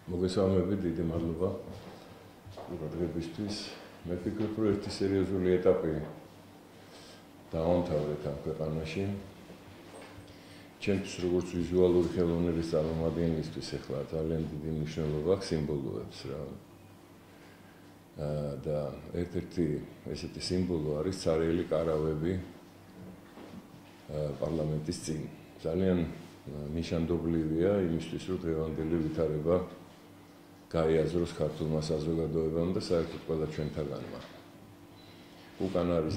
მოგესალმებით, დიდი მადლობა ყურადღებისთვის. მე ვფიქრობ, რომ ერთი სერიოზული ეტაპი დაამთავრეთ ამ ქვეყანაში. ჩემთვის როგორც ვიზუალური ხელოვნების წარმომადგენლისთვის ახლა ძალიან დიდი მნიშვნელობა აქვს სიმბოლოებს რა. და ერთ-ერთი ესეთი სიმბოლო არის ცარიელი კარავები პარლამენტის წინ. ძალიან ნიშანდობლივია იმისთვის, რომ დღევანდელი ვითარება გაიაზროს ქართულმა საზოგადოებამ და საერთოდ ყველა ჩვენთაგანმა. უკან არის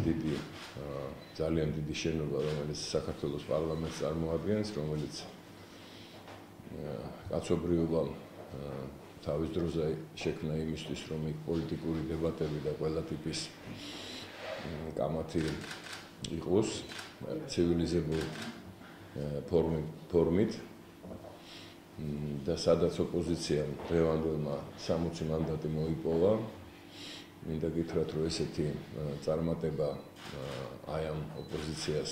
ძალიან დიდი შენობა, რომელიც საქართველოს პარლამენტს წარმოადგენს, რომელიც კაცობრიობამ თავის დროზე შექმნა იმისთვის, რომ იქ პოლიტიკური დებატები და ყველა ტიპის კამათი იყოს ცივილიზებულ ფორმით და სადაც ოპოზიციამ დღევანდელმა 60 მანდატი მოიპოვა. მინდა გითხრათ, რომ ესეთი წარმატება აი ამ ოპოზიციას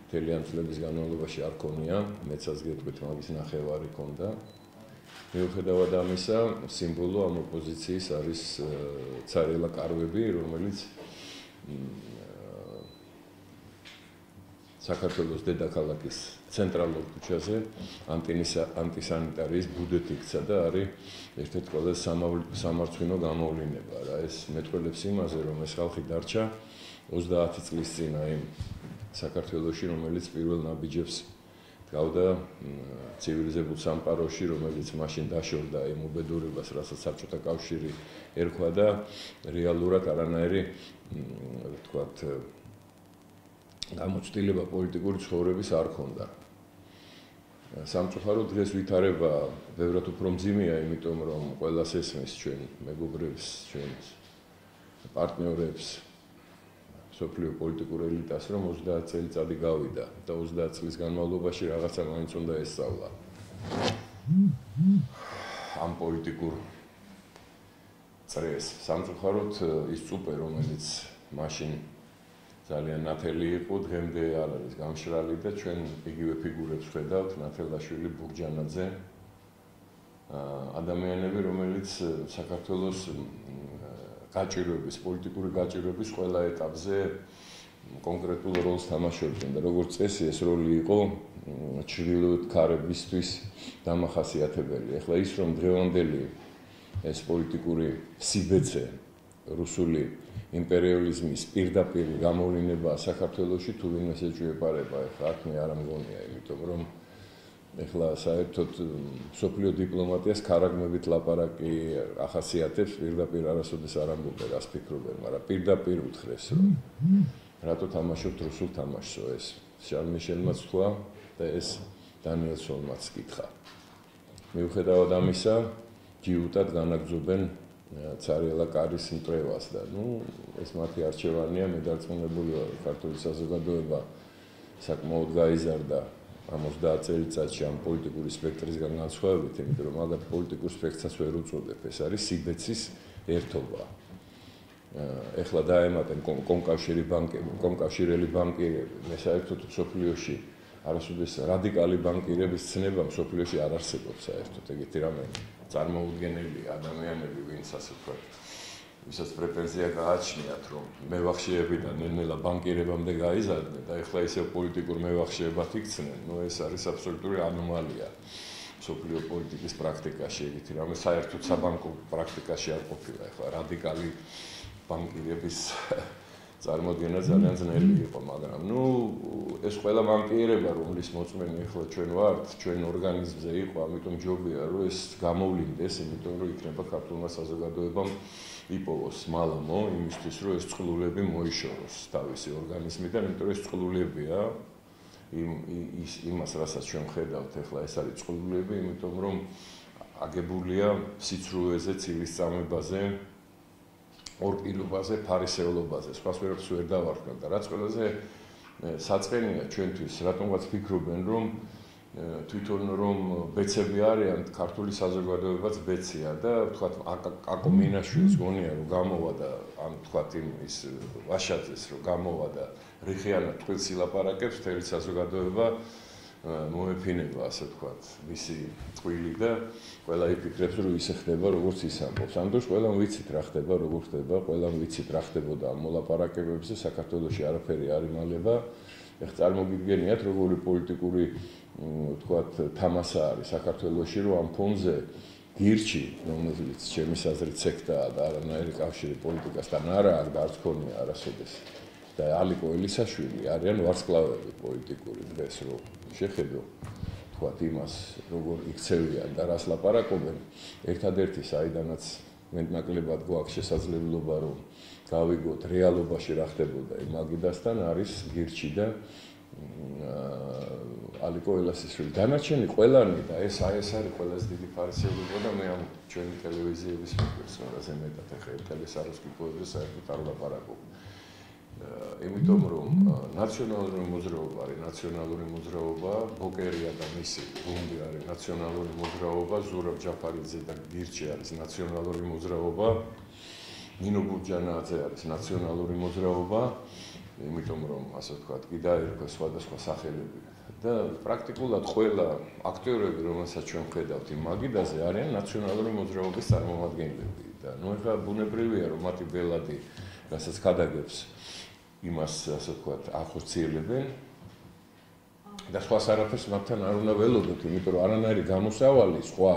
მთელი ამ წლების განმავლობაში არ ქონია, მეც ასე გეტყვით, მაგის ნახევარი ქონდა. მიუხედავად ამისა, სიმბოლო ამ ოპოზიციის არის ცარიელა კარვები, რომელიც საქართველოს დედაქალაქის ცენტრალურ ქუჩაზე ანტისანიტარიის ბუდეთ იქცა და არის ერთ-ერთი ყველაზე სამარცხვინო გამოვლინება რა. ეს მეტყველებს იმაზე, რომ ეს ხალხი დარჩა 30 წლის წინ იმ საქართველოში, რომელიც პირველ ნაბიჯებს დგავდა ცივილიზებულ სამყაროში, რომელიც მაშინ დაშორდა იმ უბედურებას, რასაც საბჭოთა კავშირი ერქვა და რეალურად არანაირი ვთქვათ გამოცდილება პოლიტიკური ცხოვრების არ ქონდა. სამწუხაროდ დღეს ვითარება ბევრად უფრო მძიმეა, იმიტომ რომ ყველას ესმის ჩვენ მეგობრებს, ჩვენ პარტნიორებს, სოფლიო პოლიტიკურ ელიტას, რომ 30 წელიწადი გავიდა და 30 წლის განმავლობაში რაღაცა მაინც უნდა ესწავლა. ამ პოლიტიკურ წრეს. სამწუხაროდ ის წუპე, რომელიც მაშინ ძალიან ნათელი იყო, დღემდე არ არის გამშრალი და ჩვენ იგივე ფიგურებს ხედავთ, ნათელაშვილი, ბურჯანაძე, ადამიანები, რომელიც საქართველოს გაჭირვების, პოლიტიკური გაჭირვების ყველა ეტაპზე კონკრეტულ როლს თამაშობდნენ და როგორც წესი ეს როლი იყო ჩრდილოეთ ქარებისთვის დამახასიათებელი. ეხლა ის რომ დღევანდელი ეს პოლიტიკური სიბეცე რუსული იმპერიალიზმის პირდაპირ გამოვლინება საქართველოში თუ ვინმეს ეჭვიებარება, ეხლა აქ მე არ მგონია, იმიტომ რომ ეხლა საერთოდ სოფლიო დიპლომატიას ქარაგმებით ლაპარაკი ახასიათებს, პირდაპირ არასოდეს არ ამბობენ, რას ფიქრობენ, მაგრამ პირდაპირ უთხრეს, რომ რატო თამაშობთ რუსულ თამაშსო ეს. შარლ მიშელმაც თქვა და ეს დანიელსონმაც კითხა. მიუხედავად ამისა, ჯიუტად განაგრძობენ ცარიელა კარის მტრევას და ეს მათი არჩევანია. მე დარწმუნებული ვარ, ქართული საზოგადოება საკმაოდ გაიზარდა ამ 30 წელიწადში ამ პოლიტიკური სპექტრისგან განსხვავებით, იმიტომ რომ მაგათ პოლიტიკურ სპექტრსაც ვერ უწოდებ, ეს არის სიბეცის ერთობა. ეხლა დაემატენ კონკავშირელი ბანკირები, მე საერთოდ მსოფლიოში არასოდეს რადიკალი ბანკირების ცნება მსოფლიოში არ არსებობს საერთოდ, ეგეთი რამე წარმოუდგენელი ადამიანები, ვინც ასე ვთქვათ, ვისაც პრეტენზია გააჩნიათ, რომ მევახშეებიდან ნელ-ნელა ბანკირებამდე გაიზარდნენ და ეხლა ისევ პოლიტიკურ მევახშეებად იქცნენ, ეს არის აბსოლუტური ანომალია მსოფლიო პოლიტიკის პრაქტიკაში, ეგეთი რამე საერთოდ საბანკო პრაქტიკაში არ ყოფილა. ეხლა რადიკალი ბანკირების წარმოდგენა ძალიან ძნელი იყო, მაგრამ ეს ყველა ბანკიერება, რომლის მოწმენი ეხლა ჩვენ ვართ, ჩვენ ორგანიზმზე იყო, ამიტომ ჯობია, რომ ეს გამოვლინდეს, იმიტომ რომ იქნება ქართულმა საზოგადოებამ იპოვოს მალამო იმისთვის, რომ ეს წყლულები მოიშოროს თავისი ორგანიზმიდან, იმიტომ რომ ეს წყლულებია იმას, რასაც ჩვენ ხედავთ ეხლა, ეს არის წყლულები, იმიტომ რომ აგებულია სიცრუეზე, ცილისწამებაზე, ორპილობაზე, ფარისეულობაზე, სხვას ვერაფერს ვერ დავარქმევ და რაც ყველაზე საწყენია ჩვენთვის, რატომღაც ფიქრობენ, რომ თვითონ რომ ბეცები არიან, ქართული საზოგადოებაც ბეცია და ვთქვათ აკო მინაშვილს გონია რომ გამოვა და ან ვთქვათ ის ვაშაძეს რომ გამოვა და რიხიანად თბილისში ლაპარაკებს, მთელი საზოგადოება მოეფინება, ასე ვთქვათ, მისი წყვილი და ყველა იფიქრებს, რომ ისე ხდება, როგორც ის ამბობს. ამ დროს ყველამ ვიცით რა ხდება, როგორ ხდება, ყველამ ვიცით რა ხდებოდა ამ მოლაპარაკებებზე, საქართველოში არაფერი არ იმალება. ეხლა წარმოგიდგენიათ, როგორი პოლიტიკური, ვთქვათ, თამასა არის საქართველოში, რომ ამ ფონზე გირჩი, რომელიც ჩემის აზრით სექტაა და არანაირი კავშირი პოლიტიკასთან არ აქვს და არც ქონია არასოდეს. და ალიკო ელისაშვილი არიან ვარსკვლავები პოლიტიკური დღეს რომ შეხედო თქვათ იმას როგორ იქცევიან და რას ლაპარაკობენ ერთადერთი საიდანაც მეტნაკლებად გვაქვს შესაძლებლობა რომ გავიგოთ რეალობაში რა ხდებოდა იმ მაგიდასთან არის გირჩი და ალიკო ელისაშვილი დანარჩენი ყველანი და ეს არის ყველაზე დიდი ფარისეულობა და მე ამ ჩვენი ტელევიზიების პერსონაჟზე მეტად ეხა ტელესაროსკი პოეზე საერთოდ არ ვლაპარაკობ იმიტომ რომ ნაციონალური მოძრაობა არის ნაციონალური მოძრაობა, ბოკერია და მისი გუნდი არის ნაციონალური მოძრაობა, ზურაბ ჯაფარიძე და გირჩი არის ნაციონალური მოძრაობა, ნინო ბურჯანაძე არის ნაციონალური მოძრაობა, იმიტომ რომ ასე ვთქვათ, კი დაერქვა სხვადასხვა სახელები და პრაქტიკულად ყველა აქტიორები, რომელსაც ჩვენ ვხედავთ იმ მაგიდაზე, არიან ნაციონალური მოძრაობის წარმომადგენლები და ნუ ეხლა ბუნებრივია რომ მათი ბელადი, რასაც გადაგებს იმას ასე ვთქვათ, ახორციელებენ და სხვას არაფერს მათთან არ უნდა ველოდოთ, იმიტომ რომ არანაირი გამოსავალი სხვა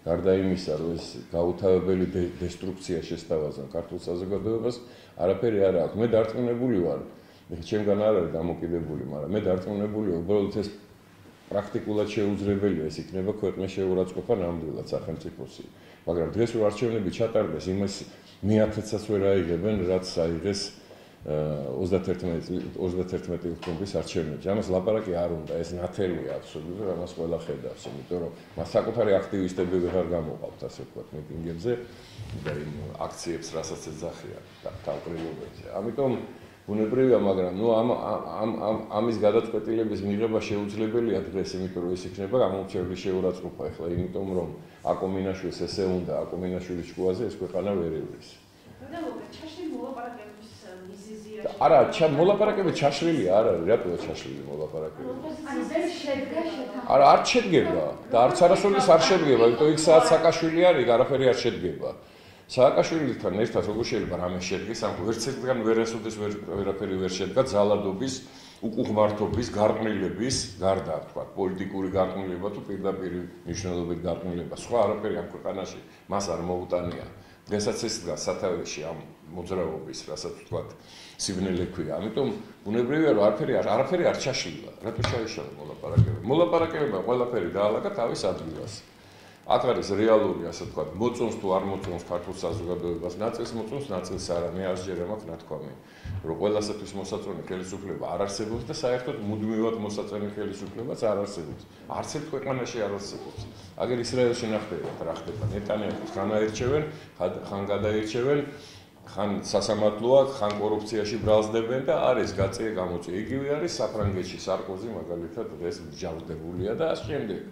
გარდა იმისა, რომ ეს გაუთავებელი დესტრუქცია შესთავაზა ქართულ საზოგადოებას, არაფერი არ აქვს. მე დარწმუნებული ვარ, ჩემგან არ არის დამოკიდებული, მაგრამ მე დარწმუნებული ვარ, უბრალოდ ეს პრაქტიკულად შეუძლებელია, ეს იქნება ქვეყნის შეურაცხყოფა ნამდვილად სახელმწიფოსი. მაგრამ დღეს რო არჩევნები ჩატარდეს, იმას მეათეცაც ვერ აიღებენ, რაც აიღეს 31 ოქტომბრის არჩევნებში. ამას ლაპარაკი არ უნდა, ეს ნათელია აბსოლუტურად, ამას ყველა ხედავს, იმიტომ რომ მას საკუთარი აქტივისტები ვეღარ გამოყავთ, ასე ვთქვათ, მიტინგებზე და იმ აქციებს, რასაც ეძახიან თავკრილობებზე. ამიტომ ბუნებრივია, მაგრამ ნუ ამის გადაწყვეტილების მიღება შეუძლებელია დღეს, იმიტომ რომ ეს იქნება გამომრჩევლის შეურაცხყოფა. ეხლა იმიტომ რომ აკომინაშვილს ესე უნდა, აკომინაშვილის შუაზე ეს ქვეყანა ვერ ივლის. არა, მოლაპარაკები ჩაშლილი არ არის, რატოა ჩაშლილი მოლაპარაკები? არა, არ შედგება და არც არასოდეს არ შედგება, იმიტომ იქ სადაც სააკაშვილი არის, არაფერი არ შედგება. სააკაშვილთან ერთად როგორ შეიძლება რამე შედგეს, ამ ვერცერთგან ვერასოდეს ვერაფერი ვერ შედგა ძალადობის, უკუღმართობის, გარყვნილების, გარდა თქვა, პოლიტიკური გარყვნილება თუ პირდაპირ მნიშვნელობით გარყვნილება, სხვა არაფერი ამ ქვეყანაში მას არ მოუტანია. დღესაც ეს დგას სათავეში ამ მოძრაობის, რასაც ვთქვათ, სიბნელე ქვია. ამიტომ ბუნებრივია, რომ არაფერი არ ჩაშლილა. რატო ჩაიშალა მოლაპარაკებები? მოლაპარაკებებმა ყველაფერი დაალაგა თავის ადგილას. აქ არის რეალური, ასე ვთქვათ, მოწონს თუ არ მოწონს ქართულ საზოგადოებას, ნაწილს მოწონს, ნაწილს არა. მე ასჯერ მაქვს ნათქვამი, რომ ყველასათვის მოსაწონი ხელისუფლება არ არსებობს და საერთოდ მუდმივად მოსაწონი ხელისუფლებაც არ არსებობს. არც ერთ ქვეყანაში არ არსებობს. აგერ ისრაელში ნახდებათ რა ხდება. ნეტანიაჰუს ხან აირჩევენ, ხან გადაირჩევენ, ხან სასამართლოა, ხან კორუფციაში ბრალსდებენ და არის გაწია გამოწია. იგივე არის საფრანგეთში, სარკოზი მაგალითად დღეს მსჯავრდებულია და ასე შემდეგ.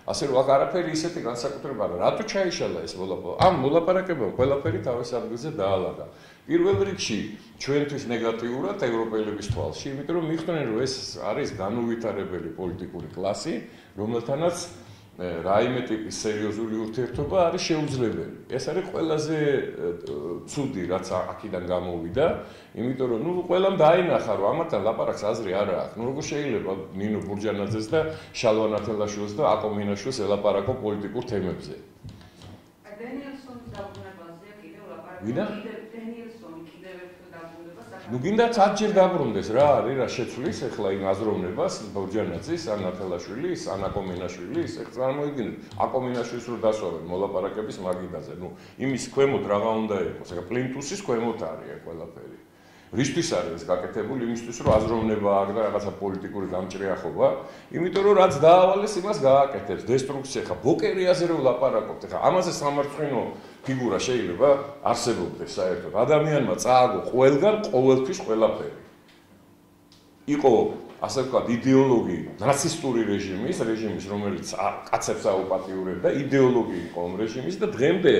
ასე რომ აქ არაფერი ისეთი განსაკუთრება არა. რატო ჩაიშალა ეს მოლაპარაკება? ამ მოლაპარაკებამ ყველაფერი თავის ადგილზე დაალაგა. პირველ რიგში ჩვენთვის ნეგატიურად ევროპელების თვალში, იმიტომ რომ მიხვდნენ რომ ეს არის განუვითარებელი პოლიტიკური კლასი, რომელთანაც რაიმე ტიპის სერიოზული ურთიერთობა არის შეუძლებელი. ეს არის ყველაზე ცუდი, რაც აქედან გამოვიდა, იმიტომ რომ ნუ ყველამ დაინახა, რომ ამათთან ლაპარაკს აზრი არ აქვს. ნუ როგორ შეიძლება ნინო ბურჯანაძეს და შალვა ნათელაშვილს და აკომინაშვილს ელაპარაკო პოლიტიკურ თემებზე. დენიელსონის დაბრუნებაზე კიდევ ლაპარაკი. ვინა? დენიელსონი კიდევ ერთხელ დაბრუნებას. ნუ გინდა წაჯერ დაბრუნდეს რა არის რა შეცვლის ახლა იმ აზროვნებას ბურჯანაძის, ან ნათელაშვილის, ან აკომინაშვილის, ეხლა წარმოიდგინეთ, აკომინაშვილს რო დასვავენ მოლაპარაკების მაგიდაზე, ნუ იმის ქვემოთ რაღა უნდა იყოს, ეხლა პლინტუსის ქვემოთ არის ყველაფერი. რისთვის არის ეს გაკეთებული? იმისთვის რომ აზროვნება აქვს და რაღაცა პოლიტიკური გამჭრიახობა, იმიტომ რომ რაც დაავალეს იმას გააკეთებს. დესტრუქცია ხა ბოკერიაზე რო ლაპარაკობთ, ხა ამაზე სამარცხინო ფიგურა შეიძლება არსებობდეს საერთოდ. ადამიანმა წააგო ყველგან ყოველთვის ყველაფერი. იყო ასე ვთქვათ, ნაცისტური რეჟიმის, რომელიც კაცებს აუპატიურებდა, იდეოლოგია იყო ამ რეჟიმის და დღემდე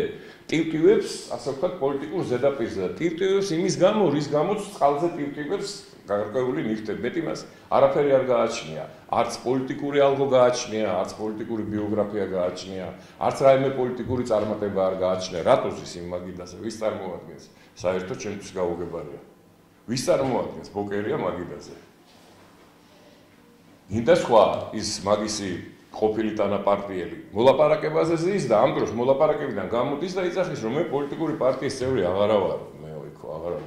ტივტივებს, ასე ვთქვათ, პოლიტიკურ ზედაპირზე და ტივტივებს იმის გამო, რის გამოც წყალზე ტივტივებს გარკვეული ნივთები, მეტი მას არაფერი არ გააჩნია. არც პოლიტიკური ალგო გააჩნია, არც პოლიტიკური ბიოგრაფია გააჩნია, არც რაიმე პოლიტიკური წარმატება არ გააჩნია. რატო ზის იმ მაგიდაზე? ვის წარმოადგენს? საერთოდ ჩემთვის გაუგებარია. ვის წარმოადგენს ბოკერია მაგიდაზე? ინდა სხვა ის მაგისი ყოფილი თანაპარტიელი მოლაპარაკებაზე ზის და ამ დროს მოლაპარაკებიდან გამოდის და იცახის რომ მე პოლიტიკური პარტიის წევრი აღარა ვარ.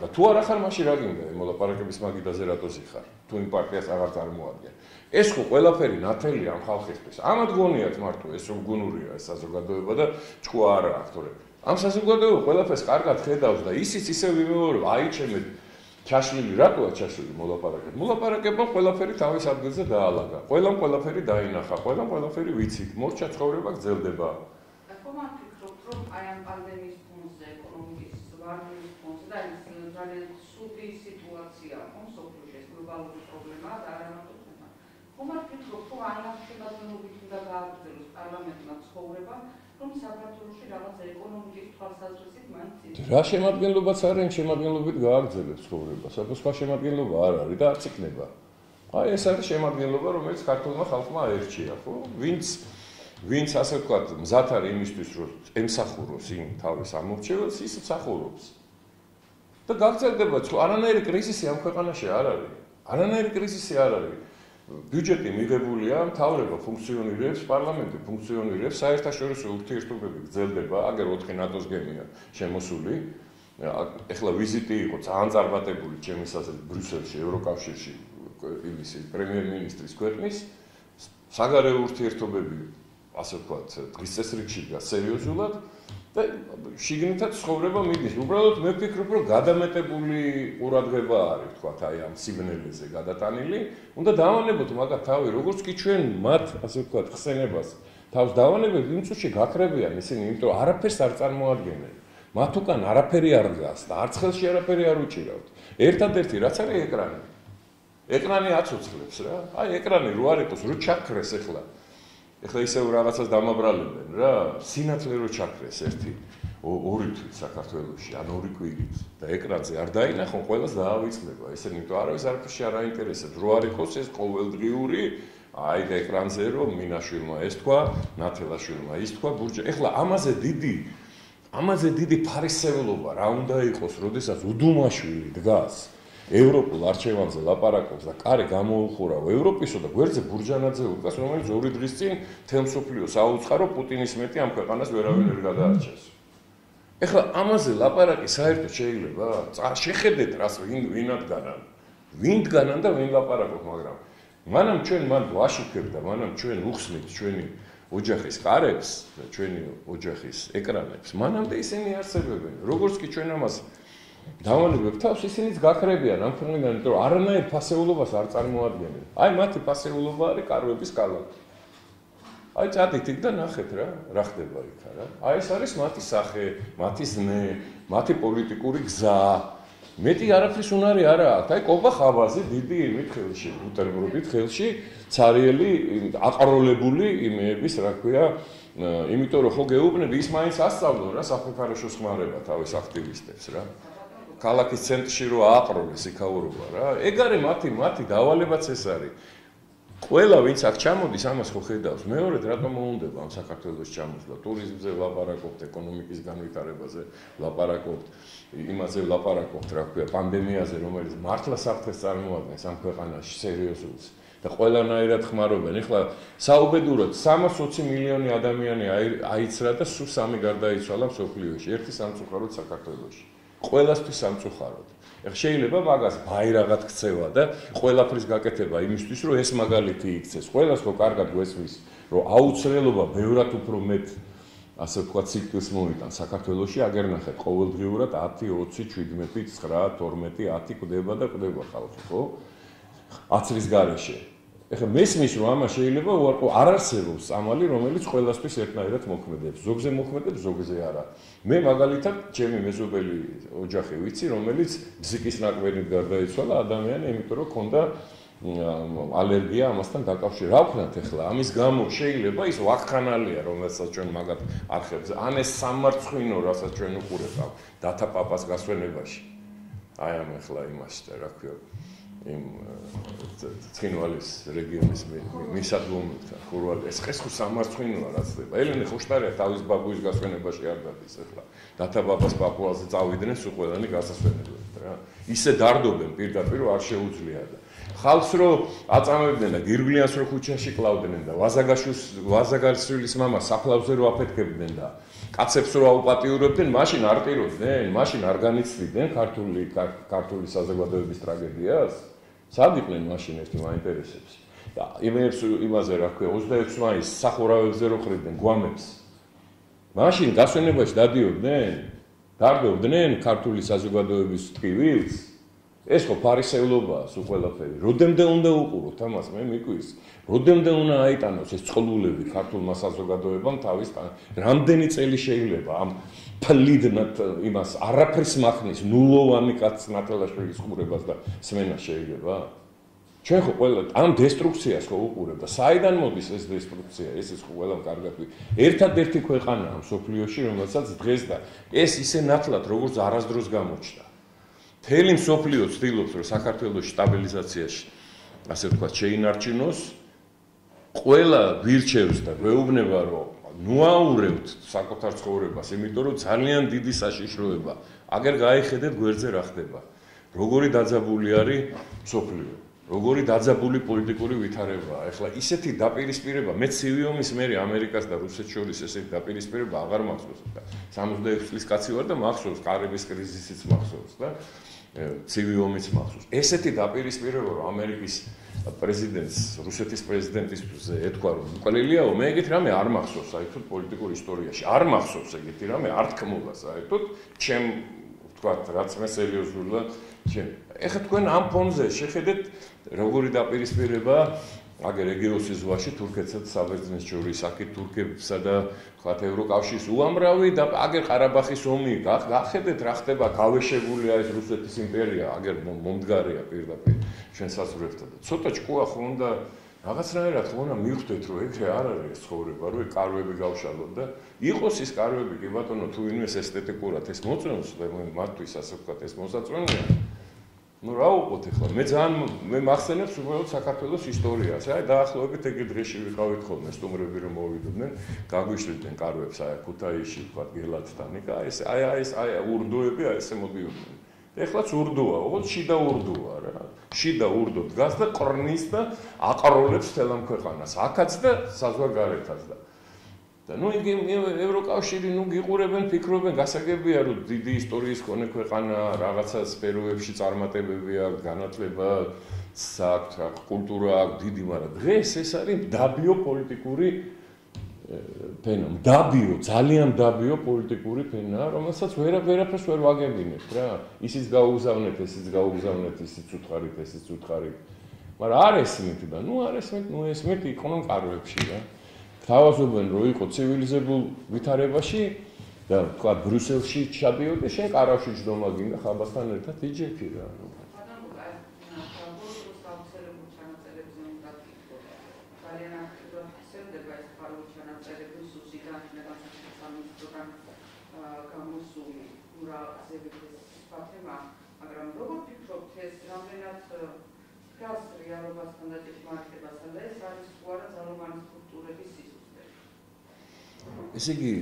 და თუ არ ახარ მაშინ რა გინდა მოლაპარაკების მაგიდაზე რატო ზიხარ? თუ იმ პარტიას აღარ წარმოადგენ. ეს ხო ყველაფერი ნათელია ამ ხალხისთვის. ამათ გონიათ მარტო ეს რომ გუნურია ეს საზოგადოება და ჭკუა არა აქ თორე. ამ საზოგადოება ყველაფერს კარგად ხედავს და ისიც ისევ იმეორებ, აი ჩემე ჩაშლილი რატოა ჩაშლილი მოლაპარაკება? მოლაპარაკება ყველაფერი თავის ადგილზე დაალაგა. ყველამ ყველაფერი დაინახა, ყველამ ყველაფერი ვიცით. მორჩა ცხოვრება გრძელდება. და ხომ ფიქრობთ რომ აი ამ პანდემიის ფონზე, ეკონომიკის ვარდნის ფონზე და ის ძალიან სუდი სიტუაცია ხომ სოფლიოში ეს გლობალური პრობლემაა და არა მარტო ხება. ხომ ფიქრობთ რომ აი ამ შემადგენლობით უნდა გააგრძელოს პარლამენტმა ცხოვრება, რომ საქართველოში რაღაც ეკონომიკის თვალსაზრისით მაინც რა შემადგენლობაც არ არის, შემადგენლობით გააგრძელებს ცხოვრება. სხვა შემადგენლობა არ არის და არც იქნება. აი ეს არის შემადგენლობა, რომელიც ქართულმა ხალხმა აერჩია, ხო? ვინც ასე ვთქვათ, მზად არის იმისთვის, რომ ემსახუროს იმ თავის ამორჩეველს, ის მსახურობს. და გაგრძელდება, არანაირი კრიზისი ამ ქვეყანაში არ არის. არანაირი კრიზისი არ არის. ბიუჯეტი მიღებულია, მთავრობა ფუნქციონირებს, პარლამენტი ფუნქციონირებს, საერთაშორისო ურთიერთობები გრძელდება, აგერ 4 ნატოს გემია შემოსული. ეხლა ვიზიტი იყო ძალიან წარმატებული ჩემის აზრით ბრიუსელში, ევროკავშირში, იმისი პრემიერ-მინისტრის ქვეყნის საგარეო ურთიერთობები, ასე ვთქვათ, დღის წესრიგში დგას სერიოზულად და შიგნითაც ცხოვრება მიდის. უბრალოდ მე ვფიქრობ, რომ გადამეტებული ყურადღება არის, ვთქვათ, აი ამ სიგნალებზე გადატანილი. უნდა დავანებოთ მაგათ თავი, როგორც კი ჩვენ მათ, ასე ვთქვათ, ხსენებას თავს დავანებებთ, იმ წუთში გაქრებიან ისინი, იმიტომ რომ არაფერს არ წარმოადგენენ. მათ უკან არაფერი არ დგას და არც ხელში არაფერი არ უჭირავთ. ერთადერთი რაც არის ეკრანი. ეკრანი აცოცხლებს რა. აი ეკრანი რო არ იყოს, რო ჩაქრეს ეხლა ისევ რაღაცას დამაბრალებენ რა, სინათლე რო ჩაქრეს ორი თვით საქართველოში, ან ორი კვირით და ეკრანზე არ დაინახონ, ყველას დაავიწყდება. ესენი თუ არავის არაფერში არ აინტერესებს, რო არ იყოს ეს ყოველდღიური, აი და ეკრანზე რომ მინაშვილმა ეს თქვა, ნათელაშვილმა ის თქვა, ეხლა ამაზე დიდი ფარისევლობა რა უნდა იყოს, როდესაც უდუმაშვილი დგას ევროპულ არჩევანზე ლაპარაკობს და კარი გამოუხურავ ევროპისო და გვერდზე ბურჯანაძე უდგას, რომელიც 2 დღის წინ თემ მსოფლიოს აუცხარო პუტინის მეტი ამ ქვეყანას ვერავინ ვერ გადაარჩეს. ეხლა ამაზე ლაპარაკი საერთოდ შეიძლება? შეხედეთ რას ვინ დგანან და ვინ ლაპარაკობს, მაგრამ მანამ ჩვენ მან ვაშუქებთ და მანამ ჩვენ უხსნით ჩვენი ოჯახის კარებს და ჩვენი ოჯახის ეკრანებს, მანამდე ისინი არსებობენ. როგორც კი ჩვენ ამას დავანებებთ თავს, ისინიც გაქრებიან ამ ქვეყნიდან, იმიტომ რომ არანაირ ფასეულობას არ წარმოადგენენ. აი მათი ფასეულობა არის კარვების კალათი. აი წადით იქ და ნახეთ რა ხდება იქ რა. აი ეს არის მათი სახე, მათი ზნე, მათი პოლიტიკური გზა. მეტი არაფრის უნარი არა აქვს. აი კობა ხავაზი დიდი იმით ხელში, ბუტერბროდით ხელში, ცარიელი აყროლებული იმეების, რა ქვია, იმიტომ რომ ხო გეუბნები, ის მაინც ასწავლონ რა საფეხაროშო ხმარება თავის აქტივისტებს რა. ქალაქის ცენტრში რო ააყროლეს იქაურობა რა. ეგ არის მათი დავალებაც ეს არის. ყველა ვინც აქ ჩამოდის, ამას ხო ხედავს. მეორედ რატომ მოუნდება ამ საქართველოს ჩამოსვლა? ტურიზმზე ვლაპარაკობთ, ეკონომიკის განვითარებაზე ვლაპარაკობთ, იმაზე ვლაპარაკობთ, რა ქვია, პანდემიაზე, რომელიც მართლა საფრთხეს წარმოადგენს ამ ქვეყანაში სერიოზულს. და ყველანაირად ხმარობენ. ეხლა საუბედურად 320 მილიონი ადამიანი აიცრა და სულ 3 გარდაიცვალა მსოფლიოში. ერთი სამწუხაროდ საქართველოში. ყველასთვის სამწუხაროდ. ეხლა შეიძლება მაგას ბაირაღად ქცევა და ყველაფრის გაკეთება იმისთვის, რომ ეს მაგალითი იქცეს. ყველას ხო კარგად გვესმის, რომ აუცილებლობა ბევრად უფრო მეტ, ასე ვთქვათ, სიკვდილს მოიტანს საქართველოში, აგერ ნახეთ, ყოველდღიურად 10, 20, 17, 9, 12, 10 კვდება და კვდება ხალხი, ხო? 10 წლის გარეშე. ეხლა მესმის რომ ამას შეიძლება უარყო არ არსებობს ამალი, რომელიც ყველასთვის ერთნაირად მოქმედებს. ზოგზე მოქმედებს, ზოგზე არა. მე მაგალითად ჩემი მეზობელი ოჯახი ვიცი, რომელიც ბზიკის ნაკვენით გარდაიცვალა ადამიანი, იმიტომ რომ ჰქონდა ალერგია ამასთან დაკავშირებით. რა ვქნათ ახლა? ამის გამო შეიძლება ის ვაკხანალია, რომელსაც ჩვენ მაგათ არხებზე, ან ეს სამარცხვინო, რასაც ჩვენ უყურებთ დათა პაპას გასვენებაში. აი ამ ახლა იმას რა ქვია, იმ ცხინვალის რეგიონის მისადგომებთან ხურვალი ეს ხეს სამარცხვინოა რაც ხდება. ელენე ხოშტარია თავის ბაბუის გასვენებაში არ დადის ახლა. დათა პაპას პაპუაზე წავიდნენ სულ ყველანი გასასვენებლად რა. ისე დარდობენ პირდაპირ არ შეუძლია და ხალხს რო აწამებდნენ და გირგლიანს რო ქუჩაში კლავდნენ და ვაზაგაშვილის მამა საფლავზე რო აფეთქებდნენ და კაცებს რო აუპატიურებდნენ, მაშინ არ ტიროდნენ, მაშინ არ განიცდიდნენ ქართული საზოგადოების ტრაგედიას. სად იყვნენ მაშინ ერთი მაინტერესებს. და იმაზე რა ქვია 26 მაისს სახურავებზე რო ხრიდნენ გვამებს. მაშინ გასვენებაში დადიოდნენ, დარდობდნენ ქართული საზოგადოების ტკივილს. ეს ხო ფარისევლობაა სულ ყველაფერი. როდემდე უნდა უყუროთ ამას, მე მიკვირს. როდემდე უნდა აიტანოს ეს წყლულები ქართულმა საზოგადოებამ თავის რამდენი წელი შეიძლება ამ ფლიდნად იმას არაფერს მახნის ნულოვანი კაც ნატელაშვილის ყურებას და სმენა შეიძლება? ჩვენ ხო ყველა ამ დესტრუქციას ხო უყურებთ და საიდან მოდის ეს დესტრუქცია? ეს ხო ყველამ კარგად ვიცი. ერთადერთი ქვეყანაა მსოფლიოში, რომელსაც დღეს და ეს ისე ნათლად როგორც არასდროს გამოჩნდა. მთელი მსოფლიო ცდილობს რომ საქართველოს სტაბილიზაციაში ასე ვთქვათ შეინარჩუნოს ყველა ვირჩევს და გვეუბნება რომ ნუაურევთ საკუთარ ცხოვრებას, იმიტომ რომ ძალიან დიდი საშიშროება. აგერ გაიხედეთ გვერდზე რა ხდება. როგორი დაძაბული არის მსოფლიო, როგორი დაძაბული პოლიტიკური ვითარებაა. ეხლა ისეთი დაპირისპირება, მე ცივი ომის მერე ამერიკას და რუსეთს შორის ესეთი დაპირისპირება აღარ მახსოვს. 66 წლის კაცი ვარ და მახსოვს კარიბის კრიზისიც მახსოვს და ცივი ომიც მახსოვს. ესეთი დაპირისპირება რომ ამერიკის პრეზიდენტს რუსეთის პრეზიდენტისთვის ეთქვა რომ უყლელიაო, მე ეგეთ რამე არ მახსოვს საერთოდ პოლიტიკურ ისტორიაში. არ მახსოვს ეგეთი რამე, არ თქმულა საერთოდ ჩემ ვთქვათ რაც მე სერიოზულად ჩემ. ეხლა თქვენ ამ ფონზე შეხედეთ როგორი დაპირისპირება აგერ ეგეოსის ზღვაში თურქეთსა და საბერძნეთს შორის, აქეთ თურქებსა და ვთქვათ ევროკავშირის უამრავი და აგერ ყარაბახის ომი, გახედეთ რა ხდება, გავეშებულია ეს რუსეთის იმპერია, აგერ მომდგარია პირდაპირ ჩვენ საზღვრებთან და ცოტა ჭკუა ხო უნდა რაღაცნაირად ხო უნდა მივხვდეთ რომ ეგრე არ არის ეს ცხოვრება, რომ კარვები გავშალოთ და იყოს ის კარვები კი ბატონო თუ ვინმეს ესთეტიკურად ეს მოწონს და მათთვის ასე ვთქვათ ეს მოსაწონია. Ну რა უყოთ ახლა მე მახსენებს უბრალოდ საქართველოს ისტორიას. აი დაახლოებით ეგ დღეში ვიყავით ხოლმე სტუმრები რომ მოვიდოდნენ, გაგვიშლიდნენ კარვებს აი ქუთაისში ვთქვათ გელათთან. აი ურდოები აი ესე მოდიოდნენ. ეხლაც ურდოა, ოღონდ შიდა ურდოა რა. შიდა ურდო დგას და ყრნის და აყროლებს თელ ამ ქვეყანას. აქაც და საზღვარგარეთაც და ну ევროკავშირი ნუ გიყურებენ, ფიქრობენ, გასაგებია რომ დიდი ისტორიის მქონე ქვეყანა, რაღაცა სფეროებში წარმატებები აქვს, განათლება, კულტურა აქვს დიდი, მაგრამ დღეს ეს არის დაბიო პოლიტიკური ფენა, ძალიან დაბიო პოლიტიკური ფენა, რომელსაც ვერაფერს ვერ ვაგებინებთ რა. ისიც გაუგზავნეთ, ესიც გაუგზავნეთ, ისიც უთხარით, ესიც უთხარით. მაგრამ არ ესმით და არ ესმით, ესმით იყვნენ კარვებში რა. თავაზობენ რომ იყო ცივილიზებულ ვითარებაში და თქვა ბრიუსელში ჩადიოდი, შენ კარავში ჯდომა გინდა ხაბასთან ერთად იჯექი რა. ძალიან აქტიურად ხსენდება ეს ფარული ჩანაწერები სუსიდან, სამისტროდან გამოსული რაღაცებით ფათემა, მაგრამ როგორ ფიქრობთ ეს რამდენად დგას რეალობასთან და ჭეშმარიტებასთან და ეს არის თუ არა ძალოვანი სტრუქტურების სისუსტე? ესე იგი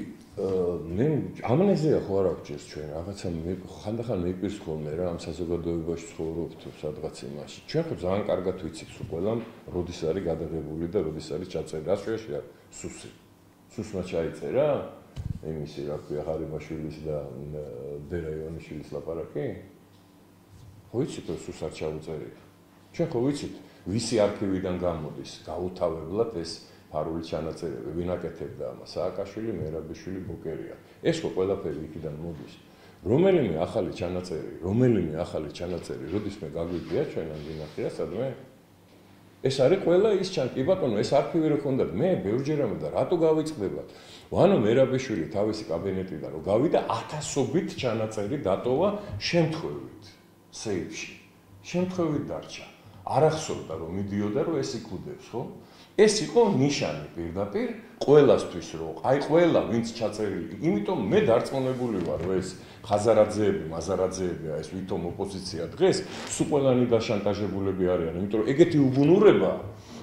მე ამნეზია ხო არ აქვს ჩვენ რაღაცა ხანდახან მეკვირს ხოლმე რა ამ საზოგადოებაში ცხოვრობთ სადღაც იმაში. ჩვენ ხო ძალიან კარგად ვიცით ყველამ როდის არის გადაღებული და როდის არის ჩაწერილი. რა შეაშია სუსმა ჩაიწერა იმისი რა ქვია ღარიბაშვილის და დერა ივანიშვილის ლაპარაკი. ხო ვიცით რომ სუს არ ჩაუწერია. ჩვენ ხო ვიცით ვისი არქივიდან გამოდის გაუთავებლად ეს ფარული ჩანაწერები, ვინ აკეთებდა ამას? სააკაშვილი, მერაბიშვილი, ბოკერია. ეს ხო ყველაფერი იქიდან მოდის. რომელიმე ახალი ჩანაწერი, როდის მე გაგვიგია ჩვენ ამ დინახია სადმე? ეს არის ყველა ის კი ბატონო, ეს არქივი რო ქონდათ, მე ბევრჯერ ამბობდა, რატო გავიწყდებათ? ვანო მერაბიშვილი თავისი კაბინეტიდან რო გავიდა 1000-ობით ჩანაწერი დატოვა შემთხვევით, სეიფში. შემთხვევით დარჩა. არ ახსოვდა რომ მიდიოდა რომ ეს იკვდებს, ხო? ეს იყო ნიშანი პირდაპირ ყველასთვის რომ აი ყველა ვინც ჩაწერილი, იმიტომ მე დარწმუნებული ვარ რომ ეს ხაზარაძეები, მაზარაძეები, ეს ვითომ ოპოზიცია დღეს სულ ყველანი დაშანტაჟებულები არიან, იმიტომ რომ ეგეთი უგუნურება,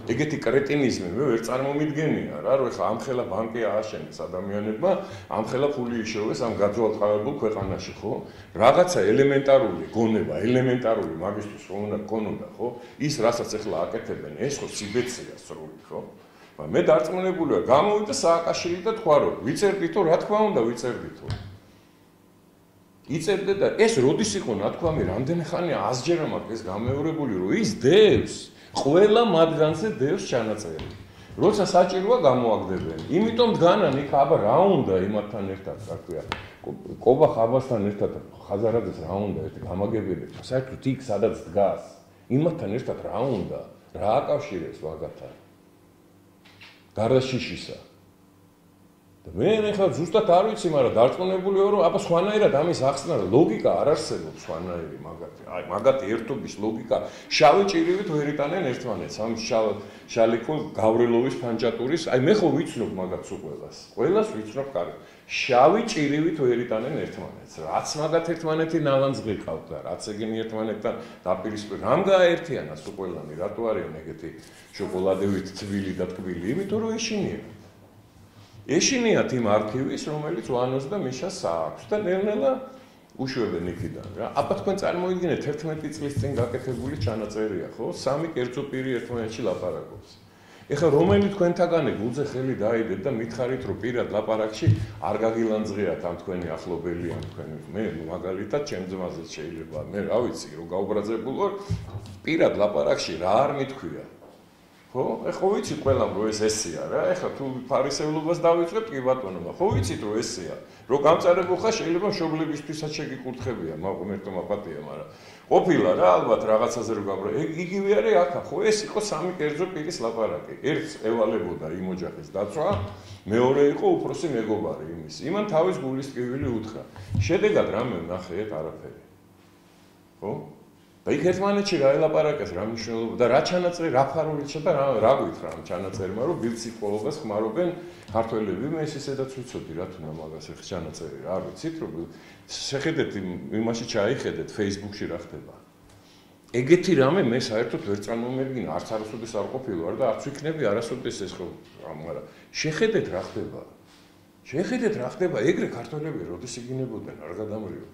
ეგეთი კრეტინიზმი მე ვერ წარმომიდგენია რა, რომ ეხლა ამხელა ბანკი ააშენეს ადამიანებმა, ამხელა ფული იშოვეს ამ გაძვალყავებულ ქვეყანაში, ხო? რაღაცა ელემენტარული გონება, ელემენტარული მაგისტრის რომ უნდა გქონოდა, ხო? ის რასაც ეხლა აკეთებენ, ეს ხო სიბეცია სრული, ხო? მე დარწმუნებული ვარ, გამოვიდა სააკაშვილი და თქვა რომ ვიწერდითო, რა თქმა უნდა ვიწერდითო. იწერდე და ეს როდის იყო ნათქვამი, რამდენი ხანია 100-ჯერ მაქვს ეს გამეორებული, რომ ის დევს ყველა მათგანზე დევს ჩანაწერი. როცა საჭიროა გამოაგდებენ. იმიტომ დგანან იქ აბა რა უნდა იმათთან ერთად, რა ქვია, კობა ხაბასთან ერთად ხაზარაძეს რა უნდა ერთი გამაგებინებს. საერთოდ იქ სადაც დგას, იმათთან ერთად რა უნდა, რა აკავშირებს ვაგათან. გარდა შიშისა. და მე ხა ზუსტად არ ვიცი, მაგრამ დარწმუნებული ვარ, რომ აბა სხვანაირად ამის ახსნა ლოგიკა არ არსებობს სხვანაირი მაგათი. აი მაგათი ერთობის ლოგიკა შავი ჭირივით ვერ იტანენ ერთმანეთს. ამ შალიკო გავრილოვის ფანჯატურის, აი მე ხო ვიცნობ მაგათს უყველას. ყველას ვიცნობ კარგი. შავი ჭირივით ვერ იტანენ ერთმანეთს. რაც მაგათ ერთმანეთი ნალანძღი ყავთ და რაც ეგენი ერთმანეთთან დაპირისპირდა. რამ გააერთიანას უყველანი, რატო არიან ეგეთი შოკოლადევით თბილი და ტკბილი? იმიტომ რომ ეშინია. ეშინიათ იმ არქივის, რომელიც ვანოს და მიშას აქვს და ნელ-ნელა უშვებენ იქიდან რა. აბა თქვენ წარმოიდგინეთ 11 წლის წინ გაკეთებული ჩანაწერია, ხო? 3 კერძო პირი ერთმანეთში ლაპარაკობს. ეხლა რომელი თქვენთაგანი გულზე ხელი დაიდეთ და მითხარით, რომ პირად ლაპარაკში არ გაგილანძღიათ ამ თქვენი ახლობელი, ამ თქვენი მე მაგალითად ჩემ ძმაზეც შეიძლება, მე რა ვიცი, რომ გაუბრაზებულ ვარ, პირად ლაპარაკში რა არ მithქვია. ხო? ხო ვიცი ყველამ რომ ეს ესეა რა. ეხლა თუ ფარისევლობას დავიწყებთ კი ბატონო, ხო ვიცით რომ ესეა. რომ გამწარებულ ხარ შეიძლება მშობლებისთვისაც შეგიკურთხებია, მაგომერთო მაპატია, მაგრამ ყოფილა რა ალბათ რაღაცაზე რომ გაბრა. იგივე არის აქა, ხო ეს იყო 3 კერძო პირის ლაპარაკი. ერთს ევალებოდა იმ ოჯახის დაცვა, მეორე იყო უფროსი მეგობარი იმის. იმან თავის გულის ტკივილი უთხრა. შედეგად რამე ნახეთ არაფერი. ხო? და იქ ერთმანეთში რა ელაპარაკეს, რა მნიშვნელობა და რა ჩანაწერი, რა ფარულიჩა და რა გითხრა ამ ჩანაწერმა, რომ ბილწიფოლობას ხმარობენ ქართველები, მე ისედაც ვიცოდი რა თქმა მაგას ეს ჩანაწერი, რა ვიცით, რომ შეხედეთ იმაში ჩაიხედეთ Facebook-ში რა ხდება. ეგეთი რამე მე საერთოდ ვერ წარმომედგინა, არც არასოდეს არ ყოფილი ვარ და არც ვიქნები არასოდეს ეს ხო, მაგრამ შეხედეთ რა ხდება. შეხედეთ რა ხდება, ეგრე ქართველები როდის იგინებოდნენ, არ გადამრიო.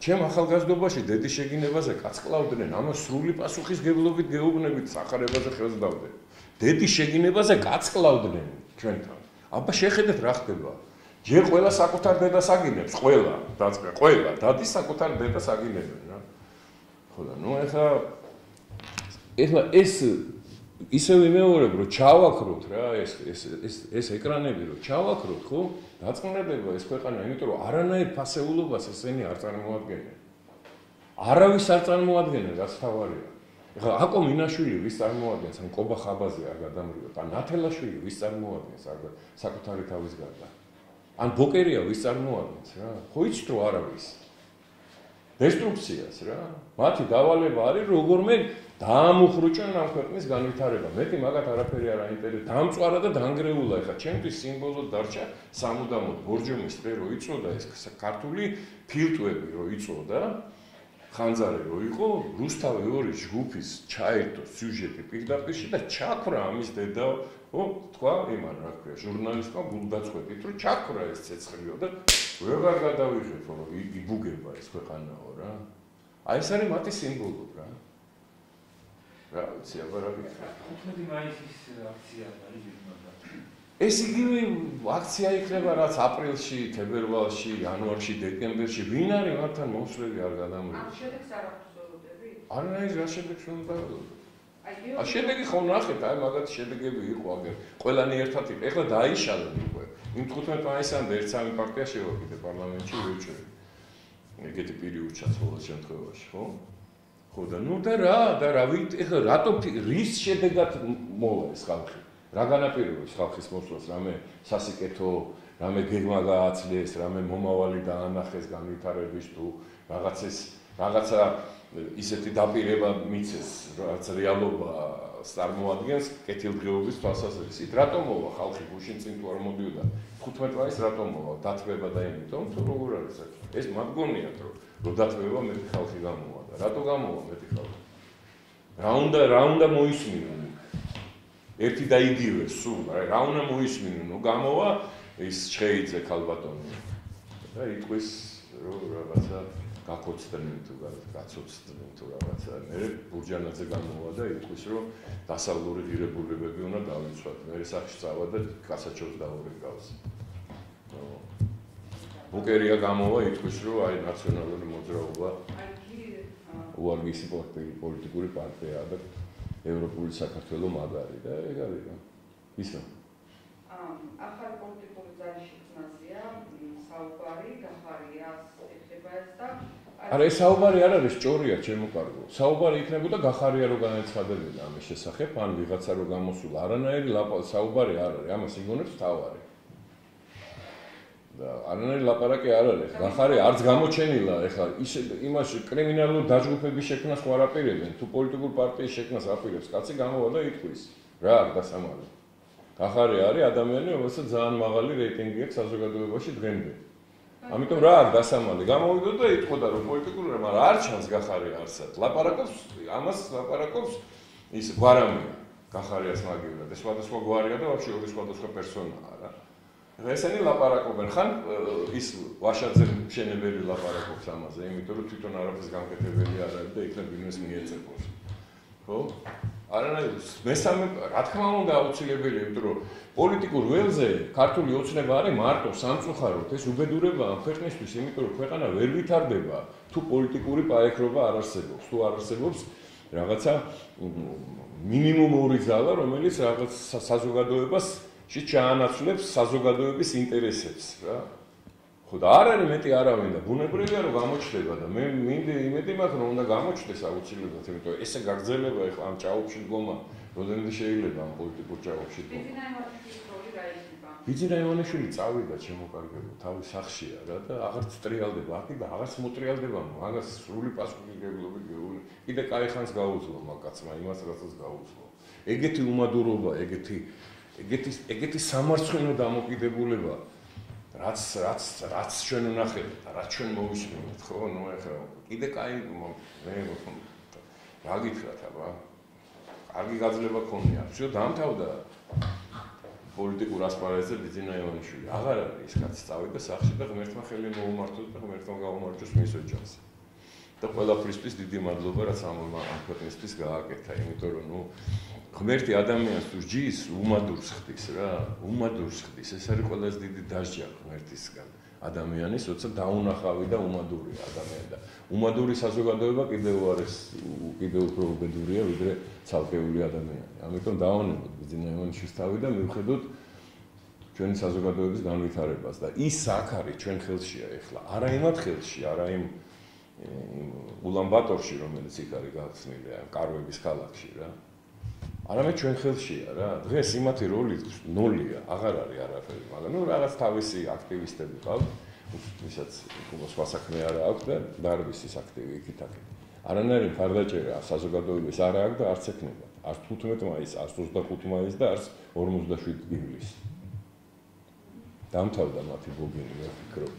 ჩემ ახალგაზრდობაში დედის შეგინებაზე კაცკლავდნენ, ამას სრული პასუხისგებლობით გეუბნებით სახარებაზე ხელს დავდენ. დედის შეგინებაზე კაცკლავდნენ ჩვენთან. აბა შეხედეთ რა ხდება. ჯერ ყველა საკუთარ დედას აგინებს, ყველა, დაწყე, ყველა, დადის საკუთარ დედას აგინებენ რა. ხო და ნუ ეხლა ეს ისევ იმეორებ, რომ ჩავაქროთ რა, ეს ეკრანები რომ ჩავაქროთ, ხო? დაწყნდება ეს ქვეყანა, იმიტომ რომ არანაირ ფასეულობას ესენი არ წარმოადგენენ. არავის არ წარმოადგენენ, რაც თავარია. ეხლა აკო მინაშვილი ვის წარმოადგენს, ან კობა ხაბაზე არ გადამრიოთ, ან ნათელაშვილი ვის წარმოადგენს, საკუთარი თავის გარდა. ან ბოკერია ვის წარმოადგენს რა? ხო იცით რომ არავის. დესტრუქციას რა. მათი დავალება არის როგორმე დაამუხრუჭონ ამ ქვეყნის განვითარება. მეტი მაგათ არაფერი არ აინტერესებს. დამწვარა და დანგრეულა. ეხლა ჩემთვის სიმბოლოდ დარჩა სამუდამოდ ბორჯომის ტყე რო იწოდა ეს ქართული ფილტვები რო იწოდა. ხანძარი რო იყო, რუსთავი ორი ჯგუფის ჩაერთო სიუჟეტი პირდაპირში და ჩაქრა ამის დედა, ხო, თქვა იმან რა ქვია, ჟურნალისტმა გულდაწყვეტით, რომ ჩაქრა ეს ცეცხლიო და ვეღარ გადავიღებო, რომ იბუგება ეს ქვეყანაო რა. აი ეს არის მათი სიმბოლო რა. რა ვიცი, აბა რა გიქრა. 15 მაისის აქცია არის გიგმოდა. ეს იგივე აქცია იქნება რაც აპრილში, თებერვალში, იანვარში, დეკემბერში, ვინ არის მათთან მოსვლები არ გადამრიო. ამ შედეგს არ აქვს ველოდები? არანაირ რა შედეგს უნდა ველოდო. აი შედეგი ხო ნახეთ, აი მაგათი შედეგები იყო აგერ. ყველანი ერთად იყო. ეხლა დაიშალენ უკვე. იმ 15 მაისამდე ერთ-სამი პარტია შევაკიდე პარლამენტში ვეჭვი. ეგეთი პირი უჩას ყოველ შემთხვევაში, ხო? ხო და ნუ და რა ვით ეხლა რატო რის შედეგად მოვა ეს ხალხი? რა განაპირობებს ხალხის მოსვლას, რამე სასიკეთო, რამე გეგმა გააცლეს, რამე მომავალი დაანახეს განვითარების თუ რაღაცა ისეთი დაპირება მიცეს, რაც რეალობა წარმოადგენს კეთილდღეობის თვალსაზრისით. რატომ მოვა ხალხი გუშინ წინ თუ არ მოდიოდა 15 მაისს რატომ მოვა დათმება და იმიტომ თუ როგორ არის ეს მაგგონიათ რომ დათმება მეტი ხალხი გამოვა და რატო გამოვა მეტი ხალხი რა უნდა მოისმინონ ერთი და იგივე სულ რა უნდა მოისმინონ ნუ გამოვა ის ჩხეიძე ქალბატონი და იტყვის რომ რაღაცა გაკოცდნენ თუ გაცოცდნენ თუ რაღაცა მე ბურჯანაძე გამოვა და იტყვის რომ დასავლური ღირებულებები უნდა დავიცვათ მე სახში წავა და გასაჩევს დაურეკავს ბუკერია გამოვა იტყვის რომ აი ნაციონალური მოძრაობა უარმისი პოლიტიკური პარტიაა და ევროპული საქართველოს მაგარი და ეგ არის ისა ახალ პოლიტიკური ძალის შექმნაზეა საუბარი გახარიას ეხება ეს და არა ეს საუბარი არ არის სწორია ჩემო კარგო საუბარი იქნებოდა გახარია რომ განაცხადებინა ამის შესახებ ან ვიღაცა რომ გამოსულა არანაირი საუბარი არ არის ამას იგონებს თავარი და არანაირი ლაპარაკი არ არის გახარია არც გამოჩენილა ეხლა ის იმაში კრიმინალურ დაჯგუფების შექმნას ხო არ აპირებენ თუ პოლიტიკურ პარტიის შექმნას აპირებს კაცი გამოვა და იტყვის რა არ დასამალი გახარია არის ადამიანი რომელსაც ძალიან მაღალი რეიტინგი აქვს საზოგადოებაში დღემდე ამიტომ რა არ დასამალი გამოვიდო და იტყოდა რომ პოლიტიკურია მაგრამ არ ჩანს გახარია არსად ლაპარაკობს ამას ლაპარაკობს ის გვარამია გახარიას მაგივრად ეს სხვადასხვა გვარია და ვაფშე ორი სხვადასხვა პერსონაა რა ესენი ლაპარაკობენ ხან ის ვაშაძე მშენებელი ლაპარაკობს ამაზე იმიტომ რომ თვითონ არაფერს გამკეთებელი არ არის და იქნებ ვინმეს მიეწევოს ხო არანაირი მესამე რა თქმა უნდა აუცილებელია იმიტომ რომ პოლიტიკურ ველზე ქართული ოცნება არის მარტო სამწუხაროდ ეს უბედურებაა ქვეყნისთვის იმიტომ რომ ქვეყანა ვერ ვითარდება თუ პოლიტიკური პაექრობა არ არსებობს თუ არ არსებობს რაღაცა მინიმუმური ძალა რომელიც რაღაც საზოგადოებას შეჩაანაცვლებს საზოგადოების ინტერესებს რა ხო და არ არის მეტი არავინ და ბუნებრივია რომ გამოჩნდება და მე მინდა იმედი მაქვს რომ უნდა გამოჩნდეს აუცილებლად იმიტომ რომ ესე გაგრძელება ეხლა ამ ჭაობში დგომა როდენმე შეიძლება ამ პოლიტიკურ ჭაობში ბიძინა ივანიშვილი წავიდა ჩემო კარგებო თავის სახშია რა და აღარც ტრიალდება აქ და აღარც მოტრიალდება მაგას სრული პასუხისმგებლობით გეუბნები კიდე კაი ხანს გაუძლო მაგაცმა იმას რასაც გაუძლო ეგეთი უმადურობა ეგეთი სამარცხვინო დამოკიდებულება რაც ჩვენ ვნახეთ და რაც ჩვენ მოვისმინეთ ხო ნუ ახლა კიდე კაი მე რა გითხრათ აბა კარგი გაძლება ქონია всё დამთავრდა პოლიტიკურ ასპარეზზე ბიძინა ივანიშვილი აღარ არის ის კაცი წავიდა სახში და ღმერთმა ხელი მოუმართოს და ღმერთმა გაუმარჯოს მის ოჯახს და ყველაფრისთვის დიდი მადლობა რაც ამ ქვეყნისთვის გააკეთა იმიტომ რომ ნუ ღმერთი ადამიანს თუ ჯის უმადურს ხდის რა უმადურს ხდის ეს არის ყველაზე დიდი დასჯა ღმერთისგან ადამიანის როცა დაუნახავი და უმადურია ადამიანი და უმადური საზოგადოება კიდევ უფრო უბედურია ვიდრე ცალკეული ადამიანი ამიტომ დავანებოთ ბიძინა ივანიშვილის თავი და მივხედოთ ჩვენი საზოგადოების განვითარებას და ის აქ არის ჩვენ ხელშია ეხლა არა იმათ ხელში არა იმ ულანბატორში რომელიც იქ არის გახსნილი ამ კარვების ქალაქში რა არამედ ჩვენ ხელშია რა დღეს იმათი როლი ნულია აღარ არის არაფერი მაგრამ ნუ რაღაც თავისი აქტივისტები ყავთ ვისაც სხვა საქმე არ აქვს და დარბის ის აქტივი იქით აქ არანაირი მხარდაჭერა საზოგადოების არ აქვს და არც ექნება არც 15 მაისს არც 25 მაისს და არც 57 ივლისს დამთავრდა მათი ბობინი მე ვფიქრობ